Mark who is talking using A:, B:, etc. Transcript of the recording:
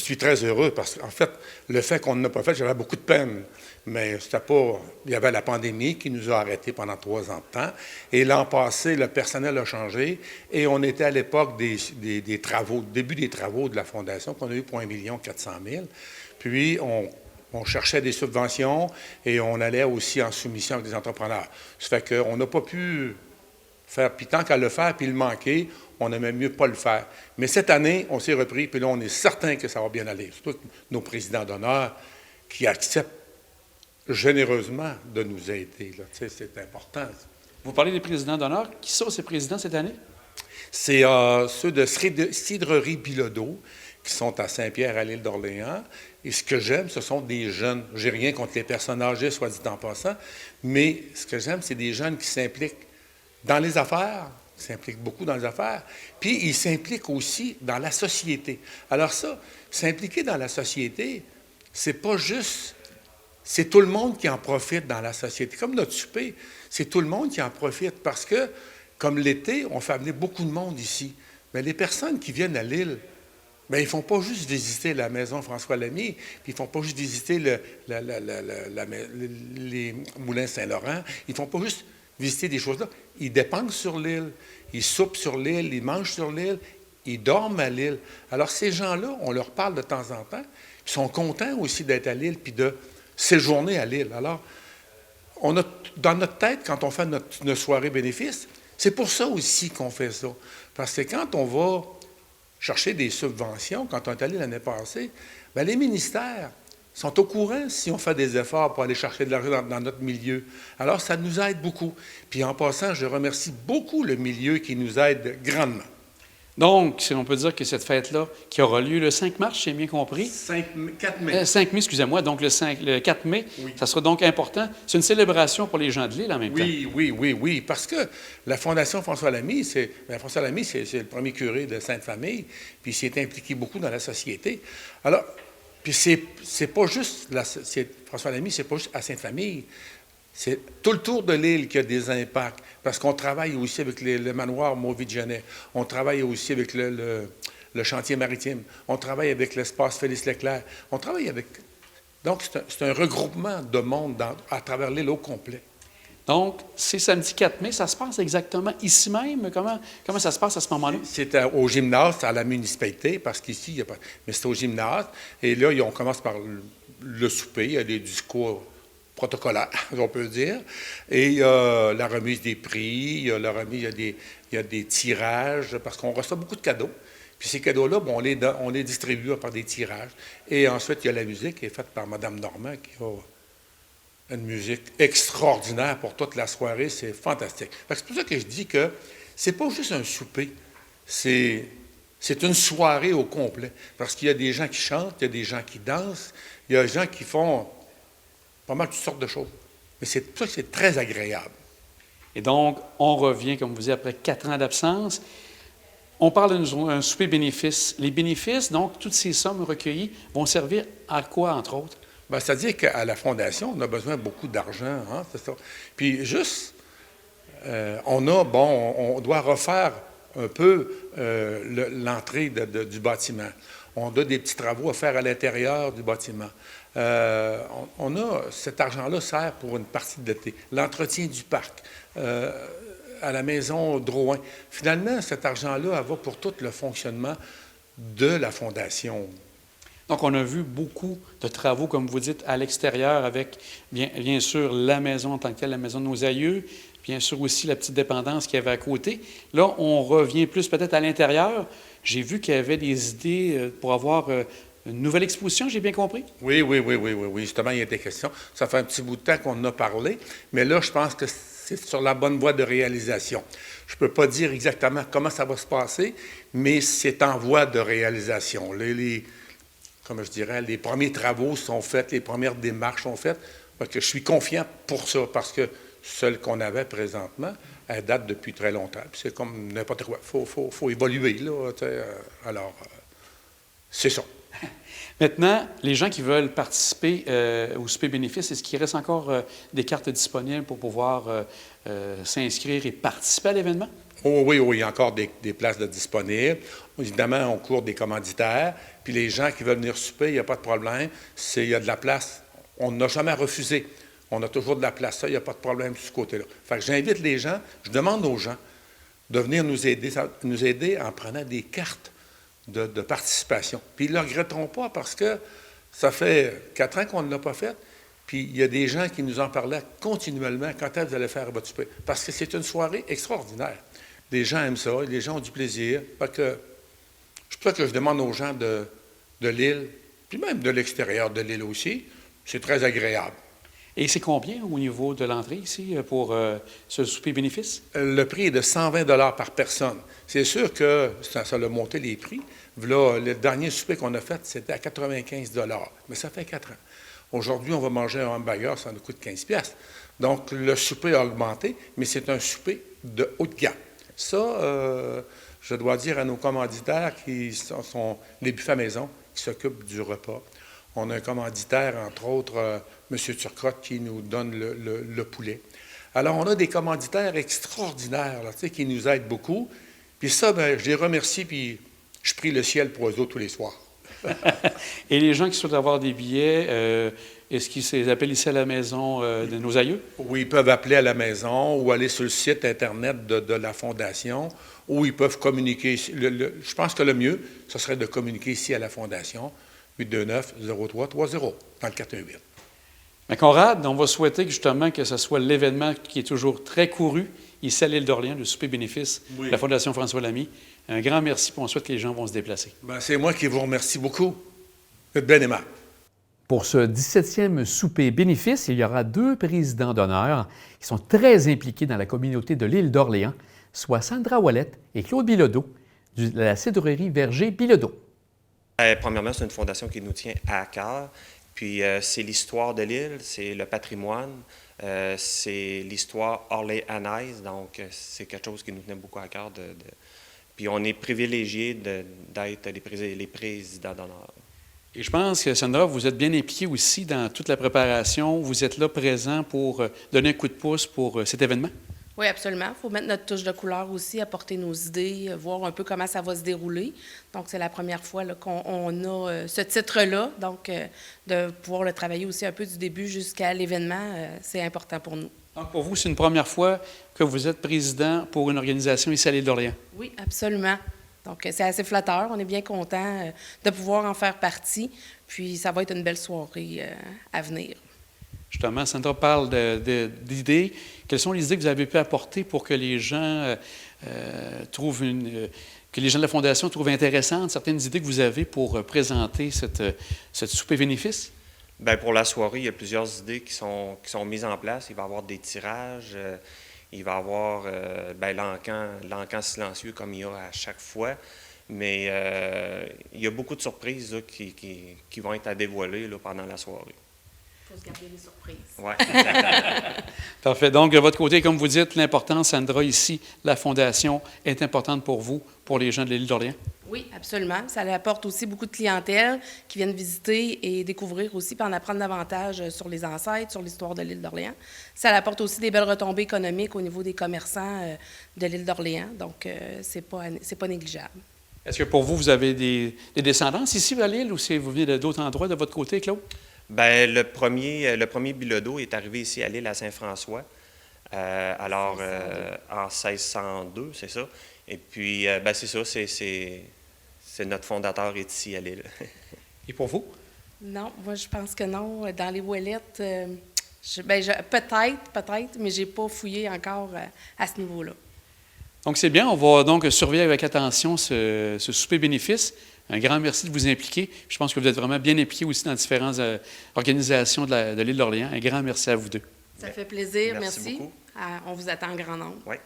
A: suis très heureux parce qu'en fait, le fait qu'on n'a pas fait, j'avais beaucoup de peine. Mais c'était pas. Il y avait la pandémie qui nous a arrêtés pendant 3 ans de temps. Et l'an passé, le personnel a changé. Et on était à l'époque des travaux, début des travaux de la Fondation, qu'on a eu pour 1,4 million. Puis, on cherchait des subventions et on allait aussi en soumission avec des entrepreneurs. Ça fait qu'on n'a pas pu faire. Puis tant qu'à le faire, puis le manquer, on aimait mieux pas le faire. Mais cette année, on s'est repris, puis là, on est certain que ça va bien aller. Surtout nos présidents d'honneur qui acceptent généreusement de nous aider. Là. Tu sais, c'est important.
B: Vous parlez des présidents d'honneur. Qui sont ces présidents cette année?
A: C'est ceux de Cidrerie Bilodeau qui sont à Saint-Pierre, à l'île d'Orléans. Et ce que j'aime, ce sont des jeunes. J'ai rien contre les personnes âgées, soit dit en passant, mais ce que j'aime, c'est des jeunes qui s'impliquent dans les affaires, ils s'impliquent beaucoup dans les affaires, puis ils s'impliquent aussi dans la société. Alors ça, s'impliquer dans la société, c'est pas juste... C'est tout le monde qui en profite dans la société. Comme notre souper, c'est tout le monde qui en profite parce que, comme l'été, on fait venir beaucoup de monde ici. Mais les personnes qui viennent à l'île, bien, ils ne font pas juste visiter la maison François Lamy, puis ils ne font pas juste visiter les moulins Saint-Laurent, ils ne font pas juste visiter des choses là. Ils dépensent sur l'île, ils soupent sur l'île, ils mangent sur l'île, ils dorment à l'île. Alors, ces gens-là, on leur parle de temps en temps, ils sont contents aussi d'être à l'île, puis de séjourner à l'île. Alors, on a, dans notre tête, quand on fait notre soirée bénéfice, c'est pour ça aussi qu'on fait ça. Parce que quand on va chercher des subventions, quand on est allé l'année passée, bien, les ministères sont au courant si on fait des efforts pour aller chercher de l'argent dans notre milieu. Alors, ça nous aide beaucoup. Puis en passant, je remercie beaucoup le milieu qui nous aide grandement.
B: Donc, si on peut dire que cette fête-là, qui aura lieu le 5 mars, j'ai bien compris.
A: 4 mai.
B: 5 mai, excusez-moi, donc le 4 mai, oui. Ça sera donc important. C'est une célébration pour les gens de l'île en même temps.
A: Oui, parce que la Fondation François Lamy, c'est le premier curé de Sainte-Famille, puis il s'est impliqué beaucoup dans la société. Alors, puis c'est pas juste, François Lamy, c'est pas juste à Sainte-Famille, c'est tout le tour de l'île qui a des impacts, parce qu'on travaille aussi avec le manoir Mauvigenet, on travaille aussi avec le chantier maritime, on travaille avec l'espace Félix-Leclerc, on travaille avec... Donc, c'est un regroupement de monde à travers l'île au complet.
B: Donc, c'est samedi 4 mai, ça se passe exactement ici même? Comment ça se passe à ce moment-là?
A: C'est au gymnase, à la municipalité, parce qu'ici, il n'y a pas... Mais c'est au gymnase, et là, on commence par le souper, il y a des discours protocolaire, on peut dire. Et il y a la remise des prix, il y a des tirages, parce qu'on reçoit beaucoup de cadeaux. Puis ces cadeaux-là, bon, on les distribue par des tirages. Et ensuite, il y a la musique qui est faite par Mme Normand, qui a une musique extraordinaire pour toute la soirée. C'est fantastique. C'est pour ça que je dis que c'est pas juste un souper, c'est une soirée au complet. Parce qu'il y a des gens qui chantent, il y a des gens qui dansent, il y a des gens qui font pas mal toutes sortes de choses. Mais c'est pour ça que c'est très agréable.
B: Et donc, on revient, comme vous dites, après 4 ans d'absence. On parle d'un souper bénéfice. Les bénéfices, donc, toutes ces sommes recueillies vont servir à quoi, entre autres?
A: Bien, c'est-à-dire qu'à la Fondation, on a besoin de beaucoup d'argent, hein, c'est ça. Puis juste, on doit refaire un peu l'entrée du bâtiment. On a des petits travaux à faire à l'intérieur du bâtiment. Cet argent-là sert pour une partie de l'été. L'entretien du parc, à la maison Drouin. Finalement, cet argent-là va pour tout le fonctionnement de la Fondation.
B: Donc, on a vu beaucoup de travaux, comme vous dites, à l'extérieur avec, bien sûr, la maison en tant que telle, la maison de nos aïeux, bien sûr aussi la petite dépendance qu'il y avait à côté. Là, on revient plus peut-être à l'intérieur. J'ai vu qu'il y avait des idées pour avoir une nouvelle exposition, j'ai bien compris?
A: Oui. Justement, il y a des questions. Ça fait un petit bout de temps qu'on en a parlé, mais là, je pense que c'est sur la bonne voie de réalisation. Je ne peux pas dire exactement comment ça va se passer, mais c'est en voie de réalisation. Comme je dirais, les premiers travaux sont faits, les premières démarches sont faites. Parce que je suis confiant pour ça, parce que celle qu'on avait présentement, elle date depuis très longtemps. Puis c'est comme n'importe quoi. Il faut évoluer, là. Alors, c'est ça.
B: Maintenant, les gens qui veulent participer au souper bénéfice, est-ce qu'il reste encore des cartes disponibles pour pouvoir s'inscrire et participer à l'événement?
A: Oh, oui, il y a encore des places de disponibles. Évidemment, on court des commanditaires, Puis les gens qui veulent venir souper, il n'y a pas de problème. Il y a de la place. On n'a jamais refusé. On a toujours de la place. Ça, il n'y a pas de problème de ce côté-là. Fait que j'invite les gens, je demande aux gens de venir nous aider en prenant des cartes de participation. Puis ils ne le regretteront pas parce que ça fait 4 ans qu'on ne l'a pas fait. Puis il y a des gens qui nous en parlaient continuellement quand est-ce que vous allez faire votre souper. Parce que c'est une soirée extraordinaire. Les gens aiment ça, les gens ont du plaisir. Fait que c'est pour ça que je demande aux gens de l'île, puis même de l'extérieur de l'île aussi, c'est très agréable.
B: Et c'est combien au niveau de l'entrée ici pour ce souper bénéfice?
A: Le prix est de 120 $ par personne. C'est sûr que ça a monté les prix. Là, le dernier souper qu'on a fait, c'était à 95 $. Mais ça fait 4 ans. Aujourd'hui, on va manger un hamburger, ça nous coûte 15 $. Donc, le souper a augmenté, mais c'est un souper de haut de gamme. Ça, je dois dire à nos commanditaires qui sont les buffets à maison, qui s'occupent du repas. On a un commanditaire, entre autres, M. Turcotte, qui nous donne le poulet. Alors, on a des commanditaires extraordinaires là, qui nous aident beaucoup. Puis ça, bien, je les remercie, puis je prie le ciel pour eux autres tous les soirs.
B: Et les gens qui souhaitent avoir des billets, est-ce qu'ils les appellent ici à la maison de nos aïeux?
A: Oui, ils peuvent appeler à la maison ou aller sur le site Internet de la Fondation, ou ils peuvent communiquer. Je pense que le mieux, ce serait de communiquer ici à la Fondation, 829-0330, dans le 418.
B: Mais Conrad, on va souhaiter que, justement que ce soit l'événement qui est toujours très couru ici à l'île d'Orléans, le souper bénéfice de la Fondation François Lamy. Un grand merci, puis on souhaite que les gens vont se déplacer.
A: Bien, c'est moi qui vous remercie beaucoup. Vous êtes bien aimable.
C: Pour ce 17e souper bénéfice, il y aura 2 présidents d'honneur qui sont très impliqués dans la communauté de l'île d'Orléans, soit Sandra Ouellette et Claude Bilodeau de la cidrerie Verger Bilodeau.
D: Premièrement, c'est une fondation qui nous tient à cœur. Puis c'est l'histoire de l'île, c'est le patrimoine, c'est l'histoire orléanaise. Donc, c'est quelque chose qui nous tenait beaucoup à cœur. Puis on est privilégiés d'être les présidents d'honneur.
B: Et je pense que, Sandra, vous êtes bien impliquée aussi dans toute la préparation. Vous êtes là présent pour donner un coup de pouce pour cet événement?
E: Oui, absolument. Il faut mettre notre touche de couleur aussi, apporter nos idées, voir un peu comment ça va se dérouler. Donc, c'est la première fois là, qu'on a ce titre-là. Donc, de pouvoir le travailler aussi un peu du début jusqu'à l'événement, c'est important pour nous.
B: Donc, pour vous, c'est une première fois que vous êtes président pour une organisation ici à l'île d'Orléans?
E: Oui, absolument. Donc, c'est assez flatteur. On est bien content de pouvoir en faire partie. Puis, ça va être une belle soirée à venir.
B: Justement, Sandra parle d'idées. Quelles sont les idées que vous avez pu apporter pour que les gens que les gens de la Fondation trouvent intéressantes, certaines idées que vous avez pour présenter cette souper bénéfice?
D: Bien, pour la soirée, il y a plusieurs idées qui sont mises en place. Il va y avoir des tirages, il va y avoir l'encan silencieux comme il y a à chaque fois. Mais il y a beaucoup de surprises là, qui vont être à dévoiler là, pendant la soirée.
E: Il faut se garder des surprises.
D: Oui, exactement.
B: Parfait. Donc, de votre côté, comme vous dites, l'importance, Sandra, ici, la Fondation est importante pour vous, pour les gens de l'île d'Orléans?
E: Oui, absolument. Ça apporte aussi beaucoup de clientèle qui viennent visiter et découvrir aussi, puis en apprendre davantage sur les ancêtres, sur l'histoire de l'île d'Orléans. Ça apporte aussi des belles retombées économiques au niveau des commerçants de l'île d'Orléans. Donc, c'est pas négligeable.
B: Est-ce que pour vous, vous avez des descendances ici à l'île ou si vous venez d'autres endroits de votre côté, Claude?
D: Bien, le premier Bilodeau est arrivé ici à l'île à Saint-François, en 1602, c'est ça. Et puis, c'est ça, c'est notre fondateur est ici à l'île.
B: Et pour vous?
E: Non, moi, je pense que non. Dans les Ouellettes, peut-être, mais je n'ai pas fouillé encore à ce niveau-là.
B: Donc, c'est bien. On va donc surveiller avec attention ce souper bénéfice. Un grand merci de vous impliquer. Je pense que vous êtes vraiment bien impliqués aussi dans différentes organisations de l'île d'Orléans. Un grand merci à vous deux.
E: Ça fait plaisir.
D: Merci beaucoup.
E: On vous attend en grand nombre.
D: Oui.